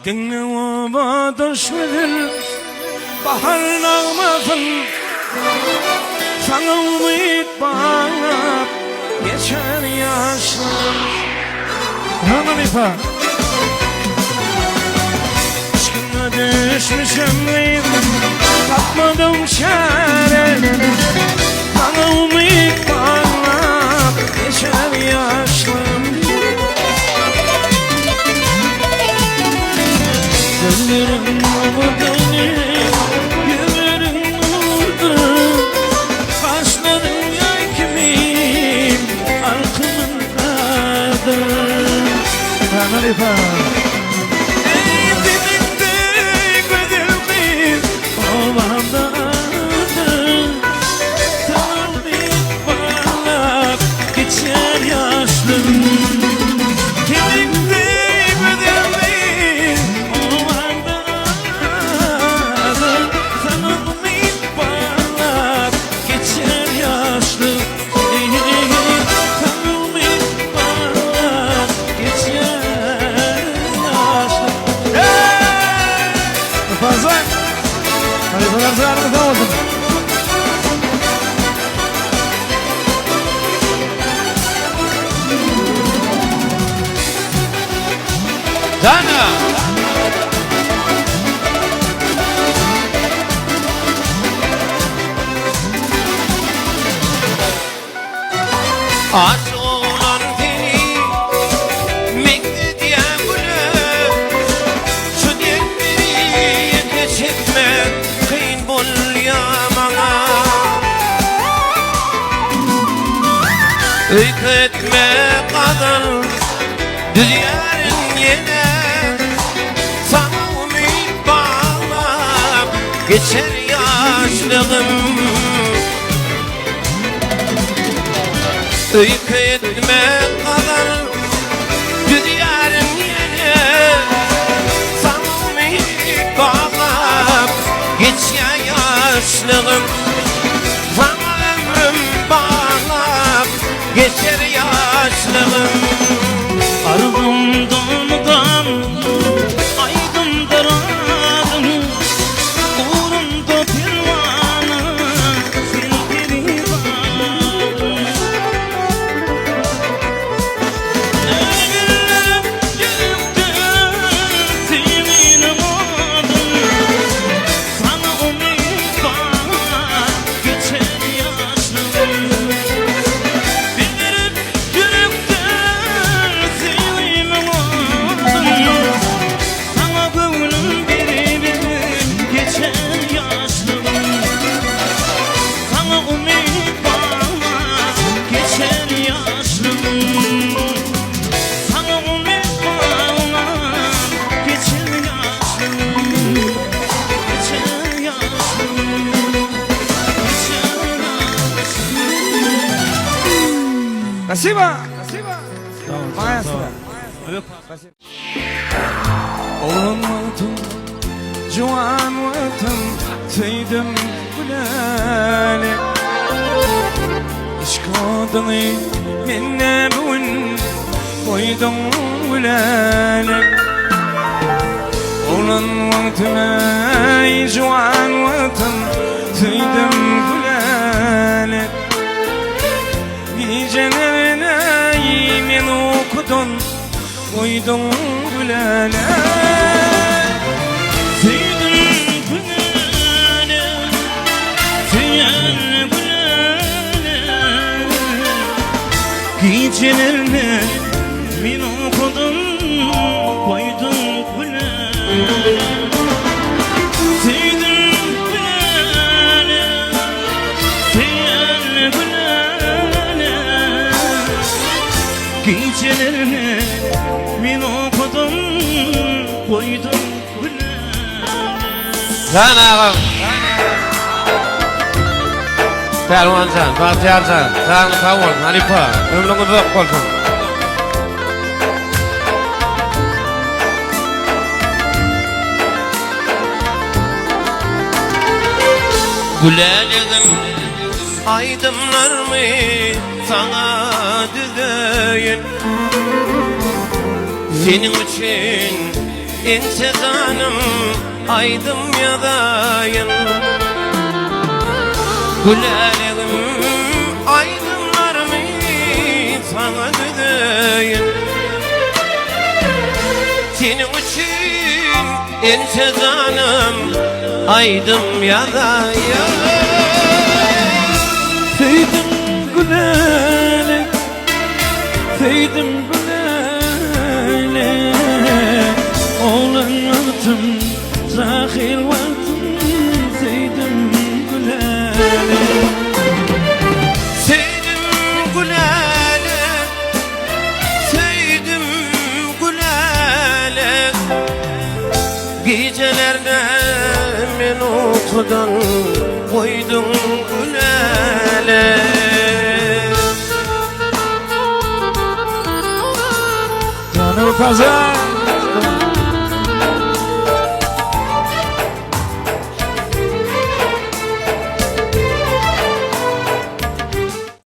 Gönlü badoş verir bahar nağmasın, sana umut bağlap geçer yaşlar. Hanımefendi. Aşkına düşmüşüm ben, tapmadım çare, sana umut bağlap geçer yaşlar. Gözlerim umudunu, yüreğim umurdu, kaşların yay kimin arkamındadır. Hanımefendi. Eğitiminde gözlerim ovamdadır, tanrım parlak geçer yaşlarım. Hadi zararınızda olsun. Dana! Aç olan seni mektediye gülüm, şu derdleri geçirmek kıyın bol ya bana. Öykü etme kadar düz yarın yine, sana umut bağlap geçer yaşlığım. Öykü etme kadar düz yarın yine, sana umut bağlap geçer yaşlığım. Sana ömrüm bağlap geçer yaşlığım. Ardım dondan, aydım daradım, uğrumda pirvana silgiri vardım. Ölgünlerim yüktü, sevinin oldum, sana umut bağlap geçer yaşlığım. Bildirir yürektür, sevinin oldum, sana gönlüm bir geçer yaşlığım. Sana umut bağlap geçer yaşlığım. Sana umut bağlap geçer yaşlığım. Geçer yaşlığım. Geçer yaşlığım. Спасибо. Маэстро. Oğlum altın, cuan vatan, teydim gülali. İşk adını minne bugün koydum gülali. Oğlum altın, cuan vatan, teydim gülali. Gecelerine yemin okudun, koydum gülali. Teydim gülali, teydim gülali. Gecelerine yemin okudun, koydum gülali. Teydim gülali, teydim gülali. Gecelerine min okudum, koydum gülali. Sen ağam. Pervan sen, Bahtiyar sen, sen kavul, Halifa, ömrünüz uzak olsun. Gülelim aydınlar mı sana düzeyim, senin için ince canım aydım yadayın. Gülerim aydınlarımı sana düdüyün. Senin için ince canım aydım yadayın. Seydim gülele, seydim gülele, oğlan vardım, zahir vardım, seydim gülele. Seydim gülele, seydim gülele, gecelerde men uykudan koydum gülele. Canım pazar.